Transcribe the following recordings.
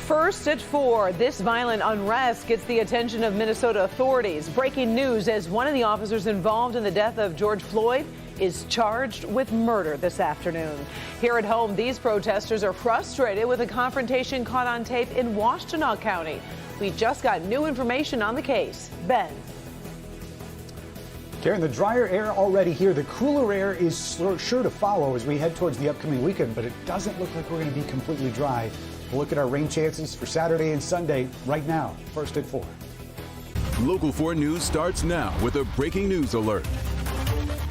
First at 4, this violent unrest gets the attention of Minnesota authorities. Breaking news as one of the officers involved in the death of George Floyd is charged with murder this afternoon. Here at home, these protesters are frustrated with a confrontation caught on tape in Washtenaw County. We just got new information on the case. Ben. Karen, the drier air already here. The cooler air is sure to follow as we head towards the upcoming weekend, but it doesn't look like we're going to be completely dry. We'll look at our rain chances for Saturday and Sunday right now. First at 4. Local 4 News starts now with a breaking news alert.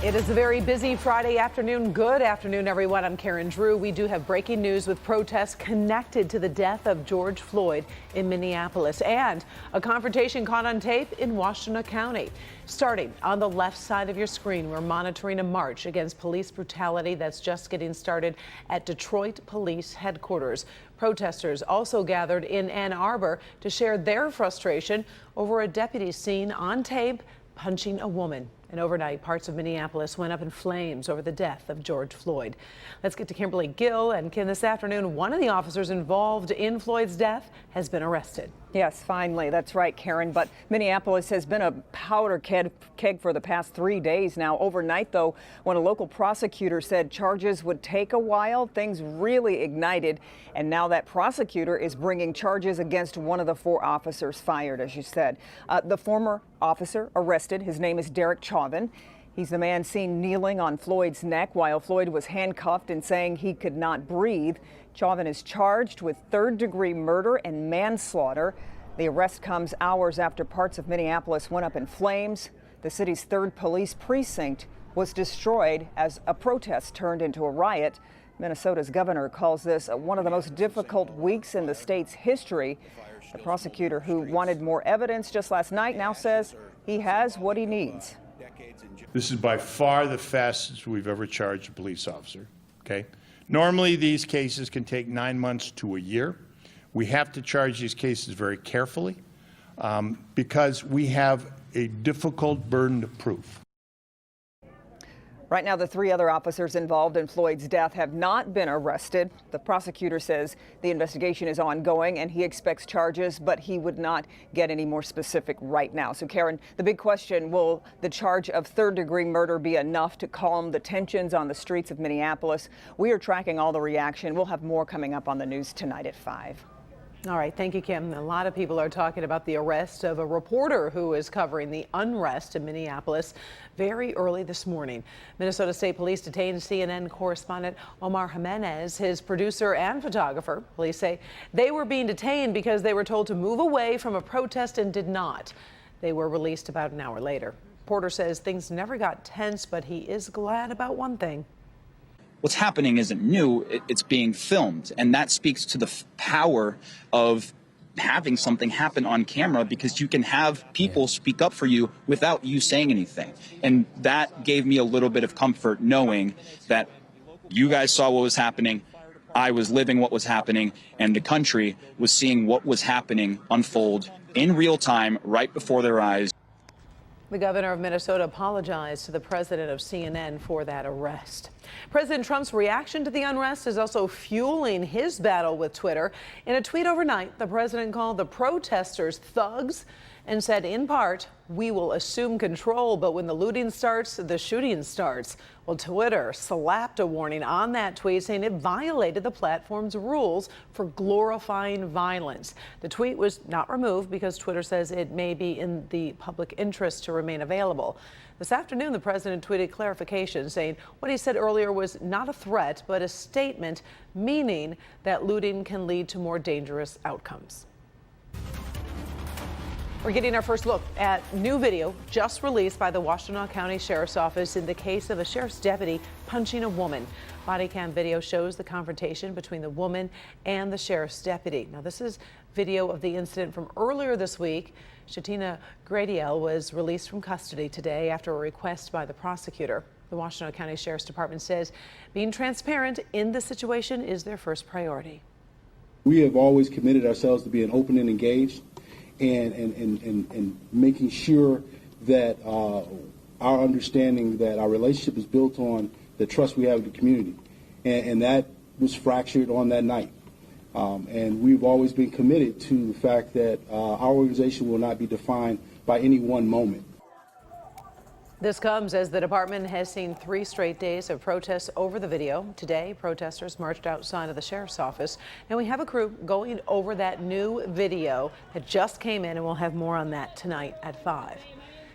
It is a very busy Friday afternoon. Good afternoon, everyone. I'm Karen Drew. We do have breaking news with protests connected to the death of George Floyd in Minneapolis and a confrontation caught on tape in Washtenaw County. Starting on the left side of your screen, we're monitoring a march against police brutality that's just getting started at Detroit Police Headquarters. Protesters also gathered in Ann Arbor to share their frustration over a deputy seen on tape punching a woman. And overnight, parts of Minneapolis went up in flames over the death of George Floyd. Let's get to Kimberly Gill. And Kim, this afternoon, one of the officers involved in Floyd's death has been arrested. Yes, finally. That's right, Karen. But Minneapolis has been a powder keg for the past 3 days now. Overnight, though, when a local prosecutor said charges would take a while, things really ignited. And now that prosecutor is bringing charges against one of the 4 officers fired, as you said. The former officer arrested, his name is Derek Chauvin. He's the man seen kneeling on Floyd's neck while Floyd was handcuffed and saying he could not breathe. Chauvin is charged with third-degree murder and manslaughter. The arrest comes hours after parts of Minneapolis went up in flames. The city's 3rd police precinct was destroyed as a protest turned into a riot. Minnesota's governor calls this one of the most difficult weeks in the state's history. The prosecutor who wanted more evidence just last night now says he has what he needs. This is by far the fastest we've ever charged a police officer, okay? Normally, these cases can take 9 months to a year. We have to charge these cases very carefully because we have a difficult burden of proof. Right now, the 3 other officers involved in Floyd's death have not been arrested. The prosecutor says the investigation is ongoing and he expects charges, but he would not get any more specific right now. So, Karen, the big question, will the charge of third-degree murder be enough to calm the tensions on the streets of Minneapolis? We are tracking all the reaction. We'll have more coming up on the news tonight at 5. All right. Thank you, Kim. A lot of people are talking about the arrest of a reporter who is covering the unrest in Minneapolis very early this morning. Minnesota State Police detained CNN correspondent Omar Jimenez, his producer and photographer. Police say they were being detained because they were told to move away from a protest and did not. They were released about an hour later. Reporter says things never got tense, but he is glad about one thing. What's happening isn't new, it's being filmed. And that speaks to the power of having something happen on camera, because you can have people speak up for you without you saying anything. And that gave me a little bit of comfort knowing that you guys saw what was happening, I was living what was happening, and the country was seeing what was happening unfold in real time right before their eyes. The governor of Minnesota apologized to the president of CNN for that arrest. President Trump's reaction to the unrest is also fueling his battle with Twitter. In a tweet overnight, the president called the protesters thugs and said, in part, we will assume control, but when the looting starts, the shooting starts. Well, Twitter slapped a warning on that tweet, saying it violated the platform's rules for glorifying violence. The tweet was not removed because Twitter says it may be in the public interest to remain available. This afternoon, the president tweeted clarification, saying what he said earlier was not a threat, but a statement, meaning that looting can lead to more dangerous outcomes. We're getting our first look at new video just released by the Washtenaw County Sheriff's Office in the case of a sheriff's deputy punching a woman. Body cam video shows the confrontation between the woman and the sheriff's deputy. Now, this is video of the incident from earlier this week. Shatina Gradiel was released from custody today after a request by the prosecutor. The Washtenaw County Sheriff's Department says being transparent in the situation is their first priority. We have always committed ourselves to being open and engaged, and making sure that our understanding that our relationship is built on the trust we have with the community. And that was fractured on that night. And we've always been committed to the fact that our organization will not be defined by any one moment. This comes as the department has seen 3 straight days of protests over the video. Today, protesters marched outside of the sheriff's office. Now we have a crew going over that new video that just came in, and we'll have more on that tonight at 5.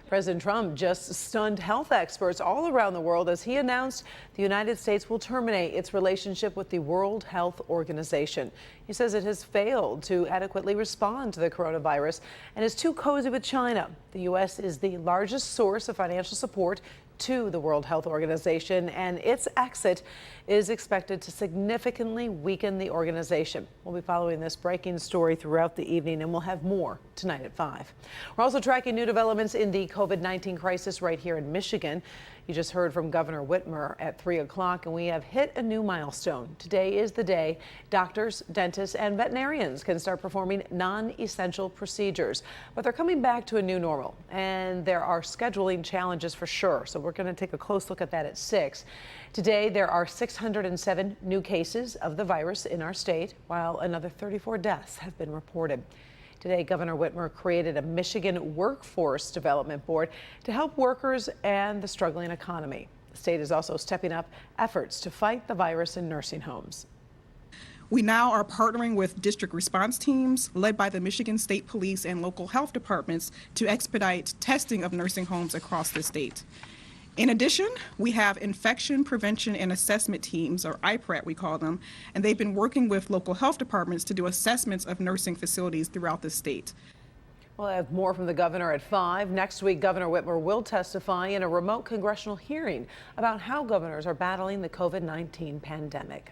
President Trump just stunned health experts all around the world as he announced the United States will terminate its relationship with the World Health Organization. He says it has failed to adequately respond to the coronavirus and is too cozy with China. The U.S. is the largest source of financial support to the World Health Organization, and its exit is expected to significantly weaken the organization. We'll be following this breaking story throughout the evening, and we'll have more tonight at 5. We're also tracking new developments in the COVID-19 crisis right here in Michigan. You just heard from Governor Whitmer at 3 o'clock, and we have hit a new milestone. Today is the day doctors, dentists, and veterinarians can start performing non-essential procedures. But they're coming back to a new normal, and there are scheduling challenges for sure. So we're going to take a close look at that at 6. Today, there are 607 new cases of the virus in our state, while another 34 deaths have been reported. Today, Governor Whitmer created a Michigan Workforce Development Board to help workers and the struggling economy. The state is also stepping up efforts to fight the virus in nursing homes. We now are partnering with district response teams led by the Michigan State Police and local health departments to expedite testing of nursing homes across the state. In addition, we have infection prevention and assessment teams, or IPRAT we call them, and they've been working with local health departments to do assessments of nursing facilities throughout the state. We'll have more from the governor at 5. Next week, Governor Whitmer will testify in a remote congressional hearing about how governors are battling the COVID-19 pandemic.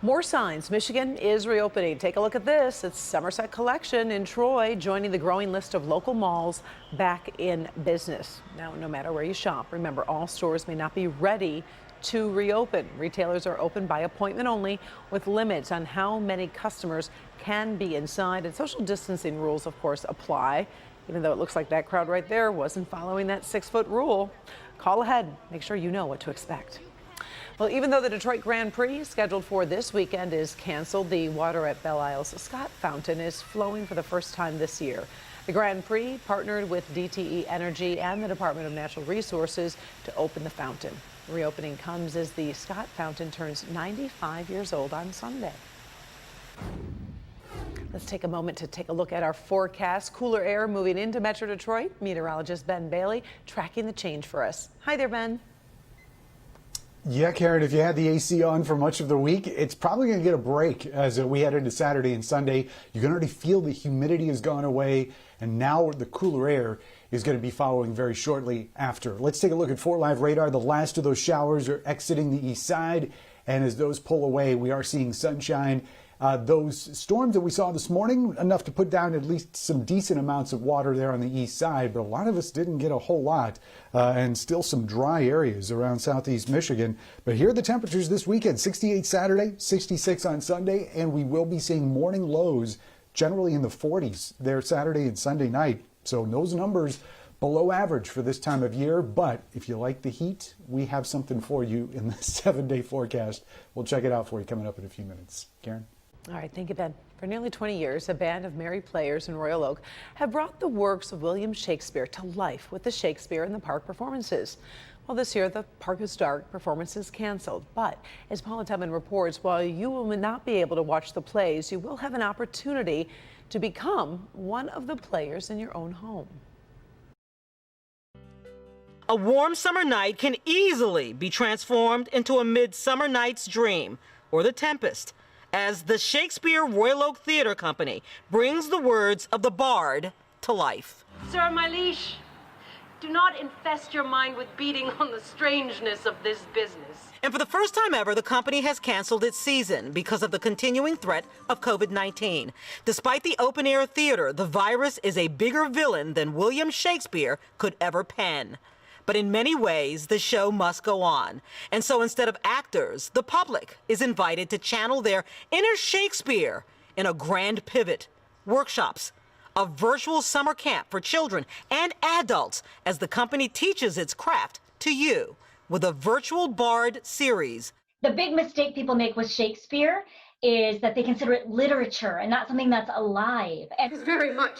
More signs. Michigan is reopening. Take a look at this. It's Somerset Collection in Troy joining the growing list of local malls back in business. Now, no matter where you shop, remember all stores may not be ready to reopen. Retailers are open by appointment only, with limits on how many customers can be inside, and social distancing rules, of course, apply. Even though it looks like that crowd right there wasn't following that 6-foot rule. Call ahead. Make sure you know what to expect. Well, even though the Detroit Grand Prix scheduled for this weekend is canceled, the water at Belle Isle's Scott Fountain is flowing for the first time this year. The Grand Prix partnered with DTE Energy and the Department of Natural Resources to open the fountain. The reopening comes as the Scott Fountain turns 95 years old on Sunday. Let's take a moment to take a look at our forecast. Cooler air moving into Metro Detroit. Meteorologist Ben Bailey tracking the change for us. Hi there, Ben. Yeah, Karen, if you had the AC on for much of the week, it's probably going to get a break as we head into Saturday and Sunday. You can already feel the humidity has gone away, and now the cooler air is going to be following very shortly after. Let's take a look at 4 Live radar. The last of those showers are exiting the east side, and as those pull away, we are seeing sunshine. Those storms that we saw this morning, enough to put down at least some decent amounts of water there on the east side, but a lot of us didn't get a whole lot, and still some dry areas around southeast Michigan. But here are the temperatures this weekend: 68 Saturday, 66 on Sunday, and we will be seeing morning lows generally in the 40s there Saturday and Sunday night. So those numbers below average for this time of year, but if you like the heat, we have something for you in the 7-day forecast. We'll check it out for you coming up in a few minutes. Karen? All right, thank you, Ben. For nearly 20 years, a band of merry players in Royal Oak have brought the works of William Shakespeare to life with the Shakespeare in the Park performances. Well, this year, the Park is Dark performance is canceled. But as Paula Tubman reports, while you will not be able to watch the plays, you will have an opportunity to become one of the players in your own home. A warm summer night can easily be transformed into a Midsummer Night's Dream or The Tempest, as the Shakespeare Royal Oak Theatre Company brings the words of the bard to life. Sir, my liege, do not infest your mind with beating on the strangeness of this business. And for the first time ever, the company has canceled its season because of the continuing threat of COVID-19. Despite the open-air theater, the virus is a bigger villain than William Shakespeare could ever pen. But in many ways, the show must go on. And so instead of actors, the public is invited to channel their inner Shakespeare in a grand pivot, workshops, a virtual summer camp for children and adults as the company teaches its craft to you with a virtual bard series. The big mistake people make with Shakespeare is that they consider it literature and not something that's alive. And Very much.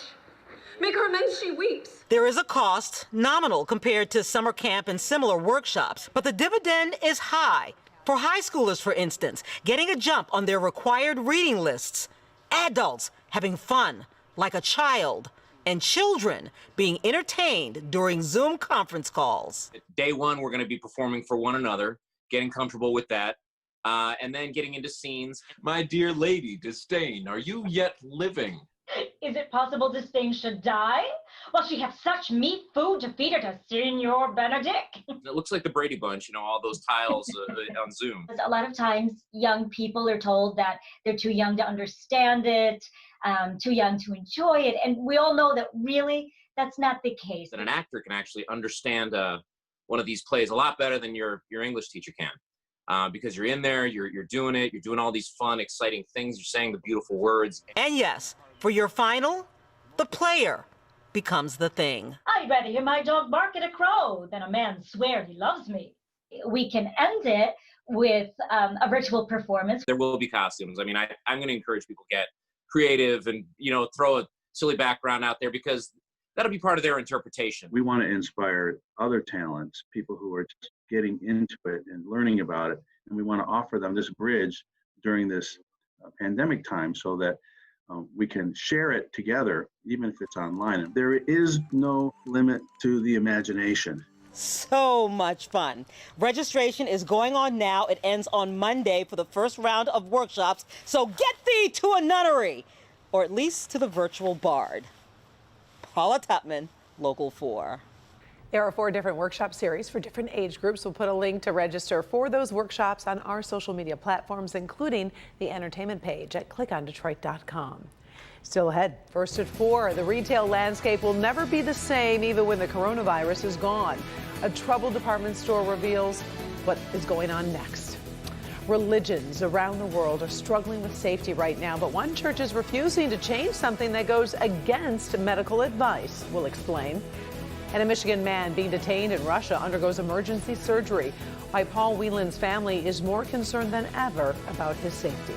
Make her amends, she weeps. There is a cost, nominal compared to summer camp and similar workshops, but the dividend is high. For high schoolers, for instance, getting a jump on their required reading lists, adults having fun like a child, and children being entertained during Zoom conference calls. Day one, we're going to be performing for one another, getting comfortable with that, and then getting into scenes. My dear lady, Disdain, are you yet living? is it possible Disdain should die? Will she have such meat food to feed her to Senor Benedict? It looks like the Brady Bunch, you know, all those tiles on Zoom. A lot of times, young people are told that they're too young to understand it, too young to enjoy it, and we all know that really that's not the case. That an actor can actually understand one of these plays a lot better than your English teacher can. Because you're in there, you're doing it, you're doing all these fun, exciting things, you're saying the beautiful words. And yes, for your final, the player becomes the thing. I'd rather hear my dog bark at a crow than a man swear he loves me. We can end it with a virtual performance. There will be costumes. I mean, I'm going to encourage people to get creative and, you know, throw a silly background out there because that'll be part of their interpretation. We want to inspire other talents, people who are just getting into it and learning about it. And we want to offer them this bridge during this pandemic time so that we can share it together, even if it's online. There is no limit to the imagination. So much fun. Registration is going on now. It ends on Monday for the first round of workshops. So get thee to a nunnery, or at least to the virtual bard. Paula Tutman, Local 4. There are 4 different workshop series for different age groups. We'll put a link to register for those workshops on our social media platforms, including the entertainment page at clickondetroit.com. Still ahead, first at 4, the retail landscape will never be the same even when the coronavirus is gone. A troubled department store reveals what is going on next. Religions around the world are struggling with safety right now, but one church is refusing to change something that goes against medical advice. We'll explain. And a Michigan man being detained in Russia undergoes emergency surgery. Why Paul Whelan's family is more concerned than ever about his safety.